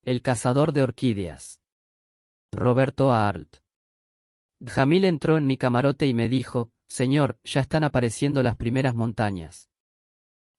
El cazador de orquídeas. Roberto Arlt. Jamil entró en mi camarote y me dijo: «Señor, ya están apareciendo las primeras montañas».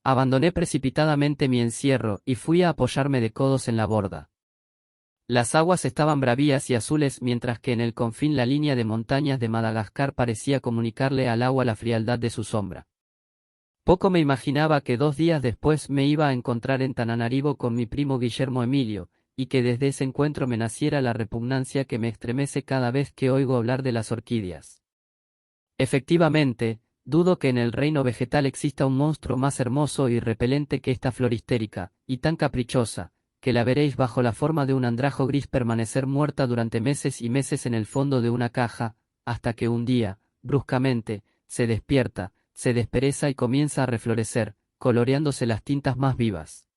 Abandoné precipitadamente mi encierro y fui a apoyarme de codos en la borda. Las aguas estaban bravías y azules, mientras que en el confín la línea de montañas de Madagascar parecía comunicarle al agua la frialdad de su sombra. Poco me imaginaba que 2 días después me iba a encontrar en Tananarivo con mi primo Guillermo Emilio, y que desde ese encuentro me naciera la repugnancia que me estremece cada vez que oigo hablar de las orquídeas. Efectivamente, dudo que en el reino vegetal exista un monstruo más hermoso y repelente que esta flor histérica, y tan caprichosa, que la veréis bajo la forma de un andrajo gris permanecer muerta durante meses y meses en el fondo de una caja, hasta que un día, bruscamente, se despierta, se despereza y comienza a reflorecer, coloreándose las tintas más vivas.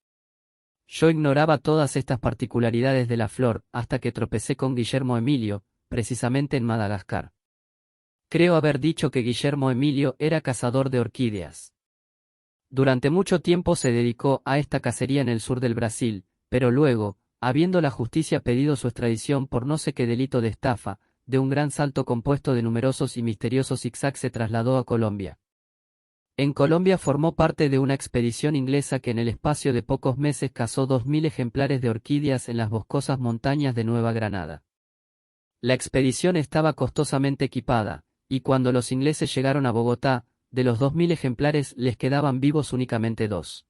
Yo ignoraba todas estas particularidades de la flor, hasta que tropecé con Guillermo Emilio, precisamente en Madagascar. Creo haber dicho que Guillermo Emilio era cazador de orquídeas. Durante mucho tiempo se dedicó a esta cacería en el sur del Brasil, pero luego, habiendo la justicia pedido su extradición por no sé qué delito de estafa, de un gran salto compuesto de numerosos y misteriosos zigzags se trasladó a Colombia. En Colombia formó parte de una expedición inglesa que en el espacio de pocos meses cazó 2000 ejemplares de orquídeas en las boscosas montañas de Nueva Granada. La expedición estaba costosamente equipada, y cuando los ingleses llegaron a Bogotá, de los 2000 ejemplares les quedaban vivos únicamente 2.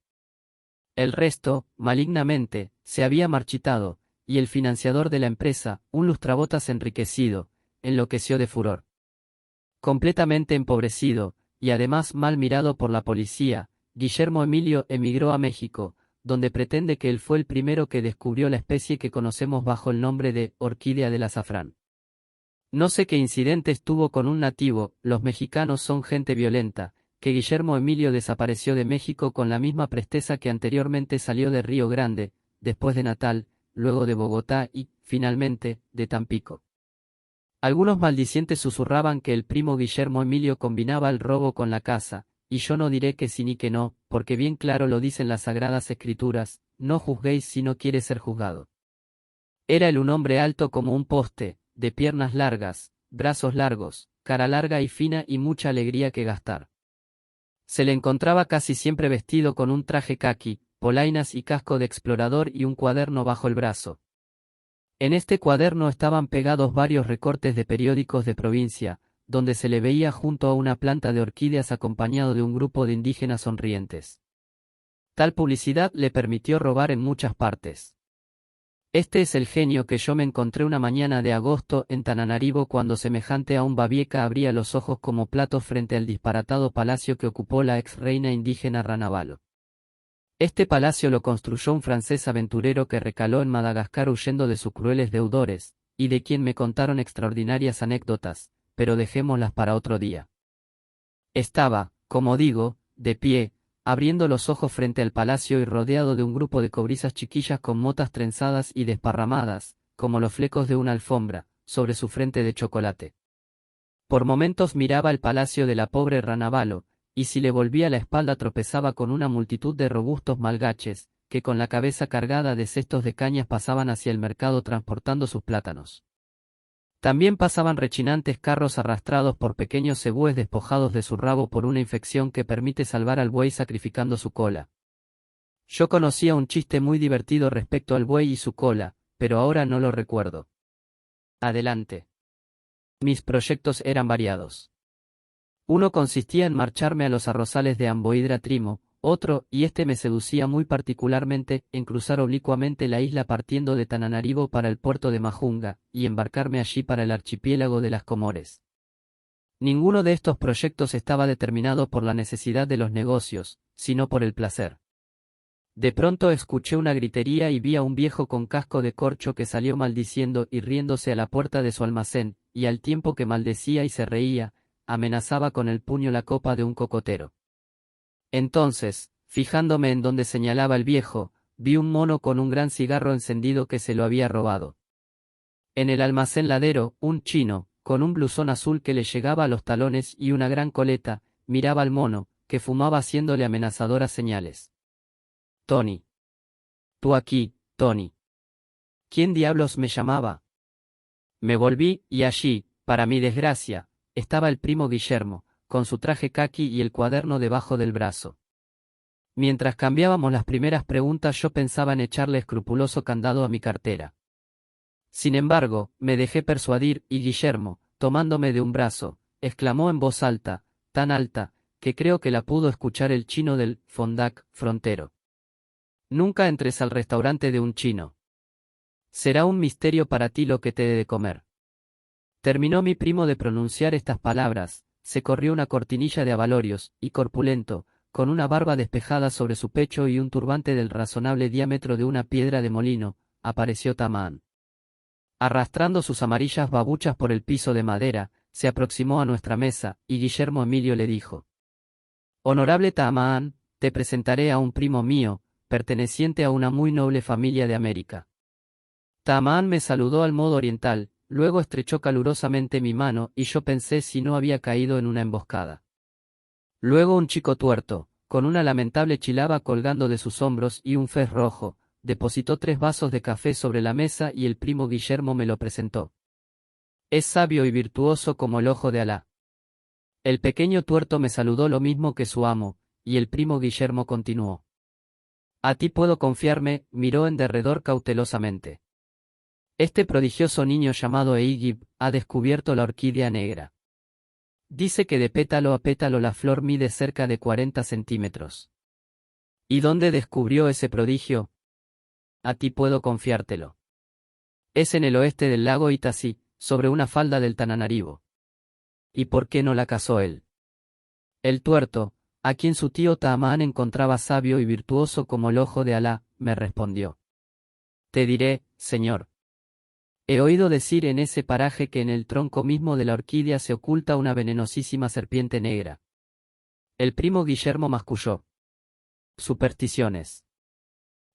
El resto, malignamente, se había marchitado, y el financiador de la empresa, un lustrabotas enriquecido, enloqueció de furor. Completamente empobrecido, y además mal mirado por la policía, Guillermo Emilio emigró a México, donde pretende que él fue el primero que descubrió la especie que conocemos bajo el nombre de orquídea del azafrán. No sé qué incidentes tuvo con un nativo, los mexicanos son gente violenta, que Guillermo Emilio desapareció de México con la misma presteza que anteriormente salió de Río Grande, después de Natal, luego de Bogotá y, finalmente, de Tampico. Algunos maldicientes susurraban que el primo Guillermo Emilio combinaba el robo con la caza, y yo no diré que sí ni que no, porque bien claro lo dicen las Sagradas Escrituras: no juzguéis si no quiere ser juzgado. Era él un hombre alto como un poste, de piernas largas, brazos largos, cara larga y fina y mucha alegría que gastar. Se le encontraba casi siempre vestido con un traje caqui, polainas y casco de explorador y un cuaderno bajo el brazo. En este cuaderno estaban pegados varios recortes de periódicos de provincia, donde se le veía junto a una planta de orquídeas acompañado de un grupo de indígenas sonrientes. Tal publicidad le permitió robar en muchas partes. Este es el genio que yo me encontré una mañana de agosto en Tananarivo cuando semejante a un babieca abría los ojos como platos frente al disparatado palacio que ocupó la ex reina indígena Ranavalo. Este palacio lo construyó un francés aventurero que recaló en Madagascar huyendo de sus crueles deudores, y de quien me contaron extraordinarias anécdotas, pero dejémoslas para otro día. Estaba, como digo, de pie, abriendo los ojos frente al palacio y rodeado de un grupo de cobrizas chiquillas con motas trenzadas y desparramadas, como los flecos de una alfombra, sobre su frente de chocolate. Por momentos miraba el palacio de la pobre Ranavalo, y si le volvía la espalda tropezaba con una multitud de robustos malgaches, que con la cabeza cargada de cestos de cañas pasaban hacia el mercado transportando sus plátanos. También pasaban rechinantes carros arrastrados por pequeños cebúes despojados de su rabo por una infección que permite salvar al buey sacrificando su cola. Yo conocía un chiste muy divertido respecto al buey y su cola, pero ahora no lo recuerdo. Adelante. Mis proyectos eran variados. Uno consistía en marcharme a los arrozales de Ambohidra Trimo, otro, y este me seducía muy particularmente, en cruzar oblicuamente la isla partiendo de Tananarivo para el puerto de Majunga, y embarcarme allí para el archipiélago de las Comores. Ninguno de estos proyectos estaba determinado por la necesidad de los negocios, sino por el placer. De pronto escuché una gritería y vi a un viejo con casco de corcho que salió maldiciendo y riéndose a la puerta de su almacén, y al tiempo que maldecía y se reía, amenazaba con el puño la copa de un cocotero. Entonces, fijándome en donde señalaba el viejo, vi un mono con un gran cigarro encendido que se lo había robado. En el almacén ladero, un chino, con un blusón azul que le llegaba a los talones y una gran coleta, miraba al mono, que fumaba haciéndole amenazadoras señales. «Tony. Tú aquí, Tony». ¿Quién diablos me llamaba? Me volví, y allí, para mi desgracia, estaba el primo Guillermo, con su traje caqui y el cuaderno debajo del brazo. Mientras cambiábamos las primeras preguntas yo pensaba en echarle escrupuloso candado a mi cartera. Sin embargo, me dejé persuadir, y Guillermo, tomándome de un brazo, exclamó en voz alta, tan alta, que creo que la pudo escuchar el chino del Fondac frontero. Nunca entres al restaurante de un chino. Será un misterio para ti lo que te dé de comer. Terminó mi primo de pronunciar estas palabras, se corrió una cortinilla de abalorios, y corpulento, con una barba despejada sobre su pecho y un turbante del razonable diámetro de una piedra de molino, apareció Tamán. Arrastrando sus amarillas babuchas por el piso de madera, se aproximó a nuestra mesa, y Guillermo Emilio le dijo: Honorable Tamán, te presentaré a un primo mío, perteneciente a una muy noble familia de América. Tamán me saludó al modo oriental, luego estrechó calurosamente mi mano y yo pensé si no había caído en una emboscada. Luego un chico tuerto, con una lamentable chilaba colgando de sus hombros y un fez rojo, depositó 3 vasos de café sobre la mesa y el primo Guillermo me lo presentó. Es sabio y virtuoso como el ojo de Alá. El pequeño tuerto me saludó lo mismo que su amo, y el primo Guillermo continuó. A ti puedo confiarme, miró en derredor cautelosamente. Este prodigioso niño llamado Eigib ha descubierto la orquídea negra. Dice que de pétalo a pétalo la flor mide cerca de 40 centímetros. ¿Y dónde descubrió ese prodigio? A ti puedo confiártelo. Es en el oeste del lago Itasí, sobre una falda del Tananarivo. ¿Y por qué no la cazó él? El tuerto, a quien su tío Taamán encontraba sabio y virtuoso como el ojo de Alá, me respondió. Te diré, señor. He oído decir en ese paraje que en el tronco mismo de la orquídea se oculta una venenosísima serpiente negra. El primo Guillermo masculló. Supersticiones.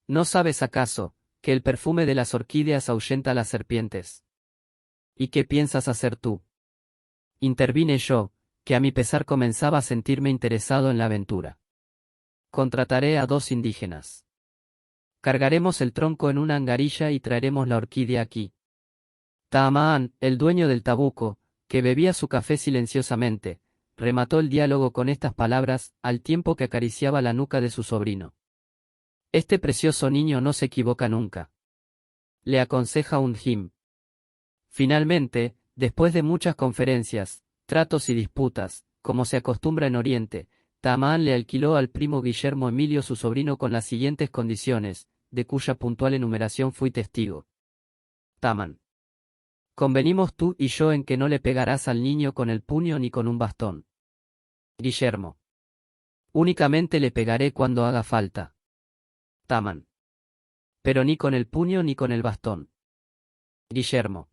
¿No sabes acaso, que el perfume de las orquídeas ahuyenta a las serpientes? ¿Y qué piensas hacer tú? Intervine yo, que a mi pesar comenzaba a sentirme interesado en la aventura. Contrataré a 2 indígenas. Cargaremos el tronco en una angarilla y traeremos la orquídea aquí. Taamán, el dueño del tabuco, que bebía su café silenciosamente, remató el diálogo con estas palabras, al tiempo que acariciaba la nuca de su sobrino. Este precioso niño no se equivoca nunca. Le aconseja un him. Finalmente, después de muchas conferencias, tratos y disputas, como se acostumbra en Oriente, Taamán le alquiló al primo Guillermo Emilio su sobrino con las siguientes condiciones, de cuya puntual enumeración fui testigo. Taamán. Convenimos tú y yo en que no le pegarás al niño con el puño ni con un bastón. Guillermo. Únicamente le pegaré cuando haga falta. Taamán. Pero ni con el puño ni con el bastón. Guillermo.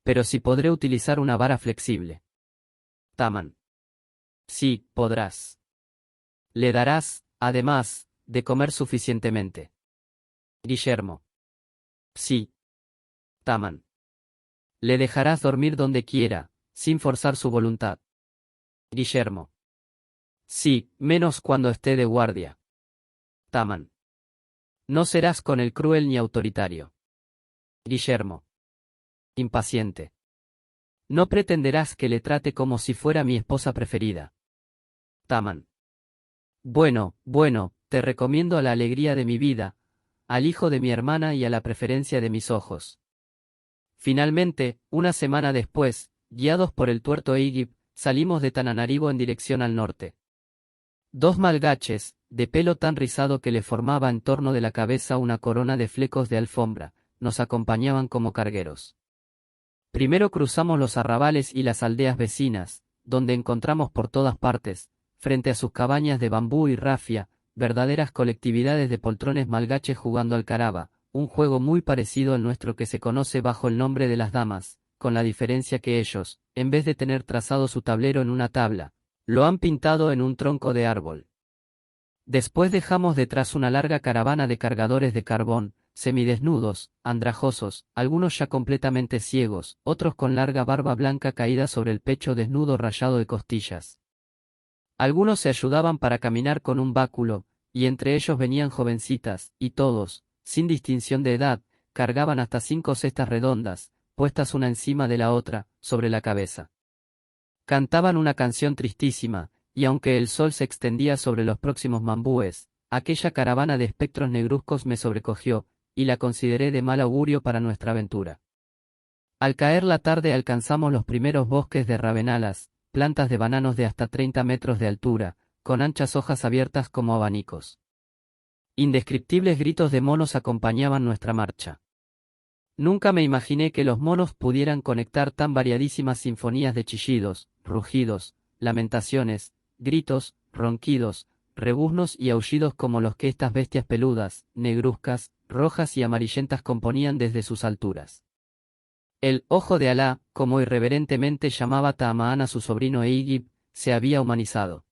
Pero si podré utilizar una vara flexible. Taamán. Sí, podrás. Le darás, además, de comer suficientemente. Guillermo. Sí. Taamán. Le dejarás dormir donde quiera, sin forzar su voluntad. Guillermo. Sí, menos cuando esté de guardia. Taamán. No serás con él cruel ni autoritario. Guillermo. Impaciente. No pretenderás que le trate como si fuera mi esposa preferida. Taamán. Bueno, te recomiendo a la alegría de mi vida, al hijo de mi hermana y a la preferencia de mis ojos. Finalmente, una semana después, guiados por el tuerto Eigib, salimos de Tananarivo en dirección al norte. 2 malgaches, de pelo tan rizado que le formaba en torno de la cabeza una corona de flecos de alfombra, nos acompañaban como cargueros. Primero cruzamos los arrabales y las aldeas vecinas, donde encontramos por todas partes, frente a sus cabañas de bambú y rafia, verdaderas colectividades de poltrones malgaches jugando al caraba, un juego muy parecido al nuestro que se conoce bajo el nombre de las damas, con la diferencia que ellos, en vez de tener trazado su tablero en una tabla, lo han pintado en un tronco de árbol. Después dejamos detrás una larga caravana de cargadores de carbón, semidesnudos, andrajosos, algunos ya completamente ciegos, otros con larga barba blanca caída sobre el pecho desnudo rayado de costillas. Algunos se ayudaban para caminar con un báculo, y entre ellos venían jovencitas, y todos, sin distinción de edad, cargaban hasta 5 cestas redondas, puestas una encima de la otra, sobre la cabeza. Cantaban una canción tristísima, y aunque el sol se extendía sobre los próximos mambúes, aquella caravana de espectros negruzcos me sobrecogió, y la consideré de mal augurio para nuestra aventura. Al caer la tarde alcanzamos los primeros bosques de ravenalas, plantas de bananos de hasta 30 metros de altura, con anchas hojas abiertas como abanicos. Indescriptibles gritos de monos acompañaban nuestra marcha. Nunca me imaginé que los monos pudieran conectar tan variadísimas sinfonías de chillidos, rugidos, lamentaciones, gritos, ronquidos, rebuznos y aullidos como los que estas bestias peludas, negruzcas, rojas y amarillentas componían desde sus alturas. El ojo de Alá, como irreverentemente llamaba Taamán a su sobrino Eigib, se había humanizado.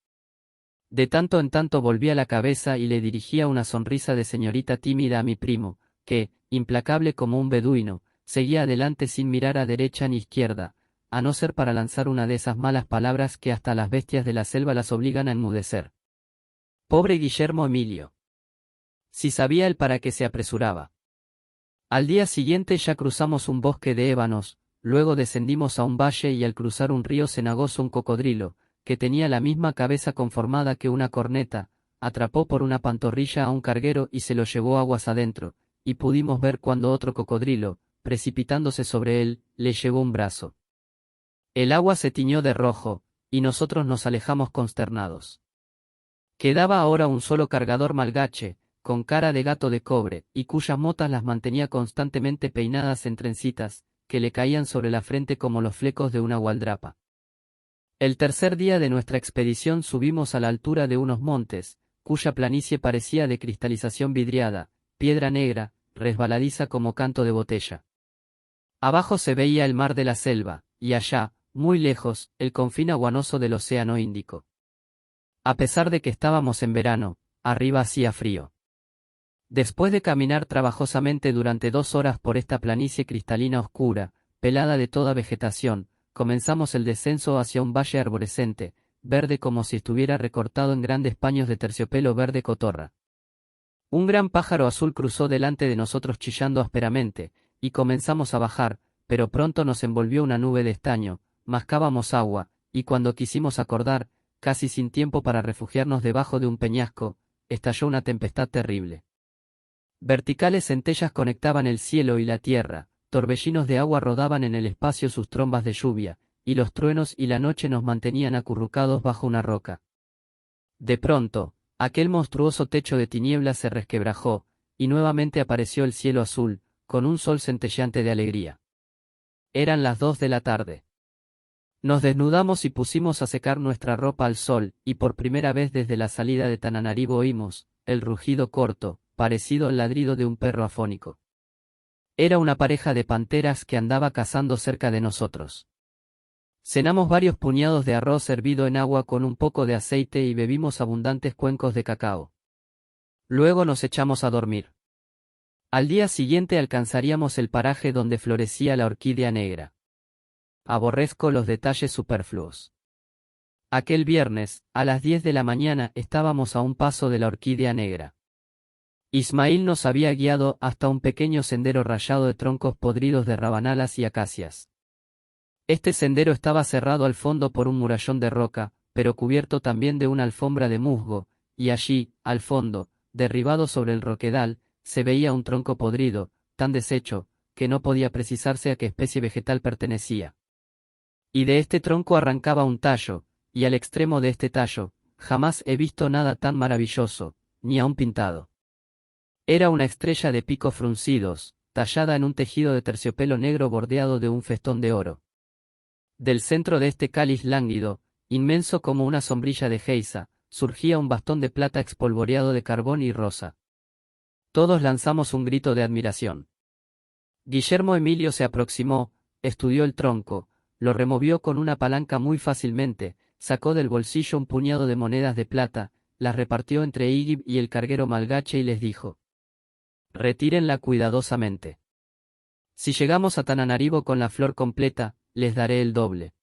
De tanto en tanto volvía la cabeza y le dirigía una sonrisa de señorita tímida a mi primo, que, implacable como un beduino, seguía adelante sin mirar a derecha ni izquierda, a no ser para lanzar una de esas malas palabras que hasta las bestias de la selva las obligan a enmudecer. Pobre Guillermo Emilio. Si sabía él para qué se apresuraba. Al día siguiente ya cruzamos un bosque de ébanos, luego descendimos a un valle y al cruzar un río cenagoso un cocodrilo, que tenía la misma cabeza conformada que una corneta, atrapó por una pantorrilla a un carguero y se lo llevó aguas adentro, y pudimos ver cuando otro cocodrilo, precipitándose sobre él, le llevó un brazo. El agua se tiñó de rojo, y nosotros nos alejamos consternados. Quedaba ahora un solo cargador malgache, con cara de gato de cobre, y cuyas motas las mantenía constantemente peinadas en trencitas, que le caían sobre la frente como los flecos de una gualdrapa. El tercer día de nuestra expedición subimos a la altura de unos montes, cuya planicie parecía de cristalización vidriada, piedra negra, resbaladiza como canto de botella. Abajo se veía el mar de la selva, y allá, muy lejos, el confín aguanoso del océano Índico. A pesar de que estábamos en verano, arriba hacía frío. Después de caminar trabajosamente durante 2 horas por esta planicie cristalina oscura, pelada de toda vegetación, comenzamos el descenso hacia un valle arborescente, verde como si estuviera recortado en grandes paños de terciopelo verde cotorra. Un gran pájaro azul cruzó delante de nosotros chillando ásperamente, y comenzamos a bajar, pero pronto nos envolvió una nube de estaño, mascábamos agua, y cuando quisimos acordar, casi sin tiempo para refugiarnos debajo de un peñasco, estalló una tempestad terrible. Verticales centellas conectaban el cielo y la tierra, torbellinos de agua rodaban en el espacio sus trombas de lluvia, y los truenos y la noche nos mantenían acurrucados bajo una roca. De pronto, aquel monstruoso techo de tinieblas se resquebrajó, y nuevamente apareció el cielo azul, con un sol centelleante de alegría. Eran las 2 de la tarde. Nos desnudamos y pusimos a secar nuestra ropa al sol, y por primera vez desde la salida de Tananarivo oímos el rugido corto, parecido al ladrido de un perro afónico. Era una pareja de panteras que andaba cazando cerca de nosotros. Cenamos varios puñados de arroz hervido en agua con un poco de aceite y bebimos abundantes cuencos de cacao. Luego nos echamos a dormir. Al día siguiente alcanzaríamos el paraje donde florecía la orquídea negra. Aborrezco los detalles superfluos. Aquel viernes, a las 10 de la mañana, estábamos a un paso de la orquídea negra. Ismail nos había guiado hasta un pequeño sendero rayado de troncos podridos de rabanalas y acacias. Este sendero estaba cerrado al fondo por un murallón de roca, pero cubierto también de una alfombra de musgo, y allí, al fondo, derribado sobre el roquedal, se veía un tronco podrido, tan deshecho, que no podía precisarse a qué especie vegetal pertenecía. Y de este tronco arrancaba un tallo, y al extremo de este tallo, jamás he visto nada tan maravilloso, ni aun pintado. Era una estrella de picos fruncidos, tallada en un tejido de terciopelo negro bordeado de un festón de oro. Del centro de este cáliz lánguido, inmenso como una sombrilla de geisa, surgía un bastón de plata espolvoreado de carbón y rosa. Todos lanzamos un grito de admiración. Guillermo Emilio se aproximó, estudió el tronco, lo removió con una palanca muy fácilmente, sacó del bolsillo un puñado de monedas de plata, las repartió entre Eigib y el carguero malgache y les dijo: retírenla cuidadosamente. Si llegamos a Tananarivo con la flor completa, les daré el doble.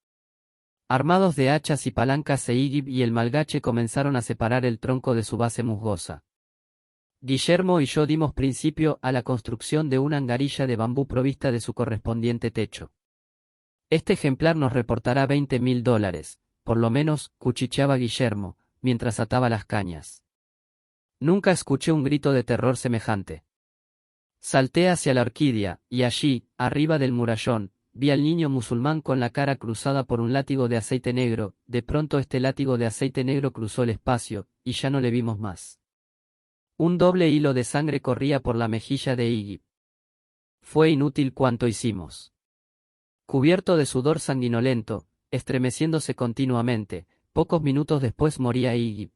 Armados de hachas y palancas, Eigib y el malgache comenzaron a separar el tronco de su base musgosa. Guillermo y yo dimos principio a la construcción de una angarilla de bambú provista de su correspondiente techo. Este ejemplar nos reportará $20.000, por lo menos, cuchicheaba Guillermo, mientras ataba las cañas. Nunca escuché un grito de terror semejante. Salté hacia la orquídea, y allí, arriba del murallón, vi al niño musulmán con la cara cruzada por un látigo de aceite negro. De pronto este látigo de aceite negro cruzó el espacio, y ya no le vimos más. Un doble hilo de sangre corría por la mejilla de Iggy. Fue inútil cuanto hicimos. Cubierto de sudor sanguinolento, estremeciéndose continuamente, pocos minutos después moría Iggy.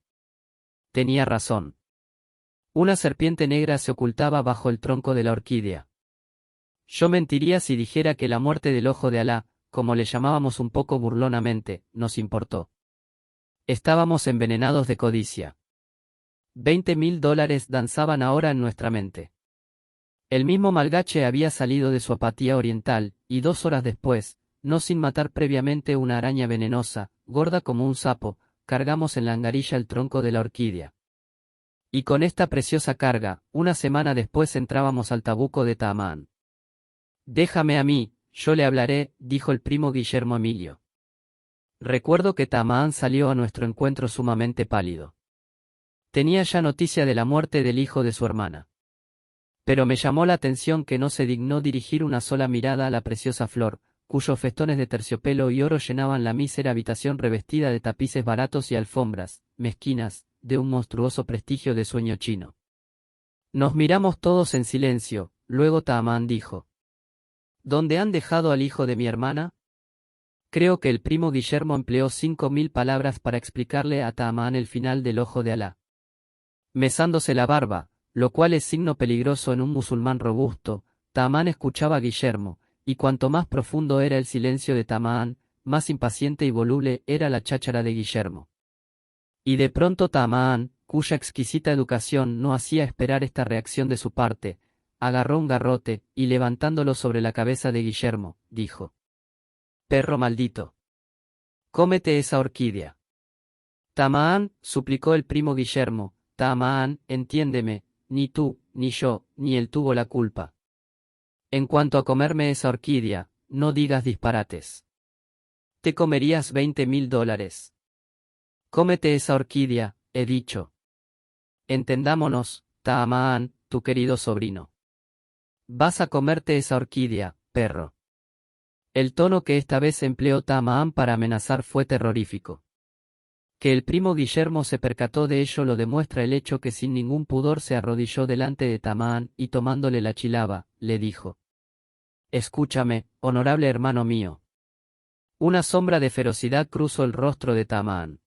Tenía razón. Una serpiente negra se ocultaba bajo el tronco de la orquídea. Yo mentiría si dijera que la muerte del ojo de Alá, como le llamábamos un poco burlonamente, nos importó. Estábamos envenenados de codicia. $20.000 danzaban ahora en nuestra mente. El mismo Malgache había salido de su apatía oriental, y 2 horas después, no sin matar previamente una araña venenosa, gorda como un sapo, cargamos en la angarilla el tronco de la orquídea. Y con esta preciosa carga, una semana después entrábamos al tabuco de Taamán. «Déjame a mí, yo le hablaré», dijo el primo Guillermo Emilio. Recuerdo que Taamán salió a nuestro encuentro sumamente pálido. Tenía ya noticia de la muerte del hijo de su hermana. Pero me llamó la atención que no se dignó dirigir una sola mirada a la preciosa flor, cuyos festones de terciopelo y oro llenaban la mísera habitación revestida de tapices baratos y alfombras, mezquinas, de un monstruoso prestigio de sueño chino. Nos miramos todos en silencio, luego Taamán dijo: «¿Dónde han dejado al hijo de mi hermana?». Creo que el primo Guillermo empleó 5.000 palabras para explicarle a Taamán el final del ojo de Alá. Mesándose la barba, lo cual es signo peligroso en un musulmán robusto, Taamán escuchaba a Guillermo, y cuanto más profundo era el silencio de Taamán, más impaciente y voluble era la cháchara de Guillermo. Y de pronto Taamán, cuya exquisita educación no hacía esperar esta reacción de su parte, agarró un garrote, y levantándolo sobre la cabeza de Guillermo, dijo: «Perro maldito. Cómete esa orquídea». «Taamán», suplicó el primo Guillermo, «Taamán, entiéndeme, ni tú, ni yo, ni él tuvo la culpa. En cuanto a comerme esa orquídea, no digas disparates. Te comerías $20.000. Cómete esa orquídea, he dicho. Entendámonos, Taamán, tu querido sobrino. Vas a comerte esa orquídea, perro». El tono que esta vez empleó Taamán para amenazar fue terrorífico. Que el primo Guillermo se percató de ello lo demuestra el hecho que sin ningún pudor se arrodilló delante de Taamán y tomándole la chilaba, le dijo: «Escúchame, honorable hermano mío». Una sombra de ferocidad cruzó el rostro de Taamán.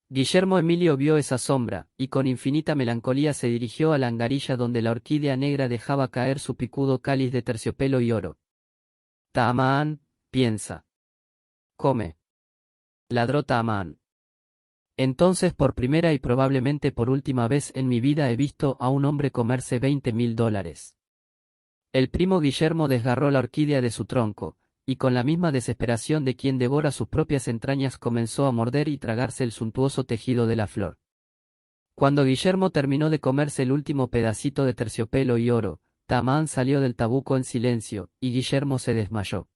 Guillermo Emilio vio esa sombra, y con infinita melancolía se dirigió a la angarilla donde la orquídea negra dejaba caer su picudo cáliz de terciopelo y oro. «Taamán, piensa. Come», ladró Taamán. Entonces por primera y probablemente por última vez en mi vida he visto a un hombre comerse $20.000. El primo Guillermo desgarró la orquídea de su tronco, y con la misma desesperación de quien devora sus propias entrañas comenzó a morder y tragarse el suntuoso tejido de la flor. Cuando Guillermo terminó de comerse el último pedacito de terciopelo y oro, Taamán salió del tabuco en silencio, y Guillermo se desmayó.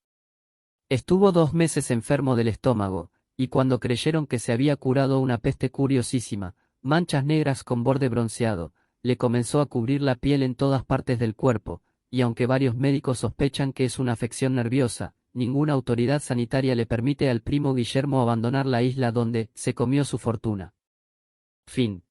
Estuvo 2 meses enfermo del estómago, y cuando creyeron que se había curado una peste curiosísima, manchas negras con borde bronceado, le comenzó a cubrir la piel en todas partes del cuerpo, y aunque varios médicos sospechan que es una afección nerviosa, ninguna autoridad sanitaria le permite al primo Guillermo abandonar la isla donde se comió su fortuna. Fin.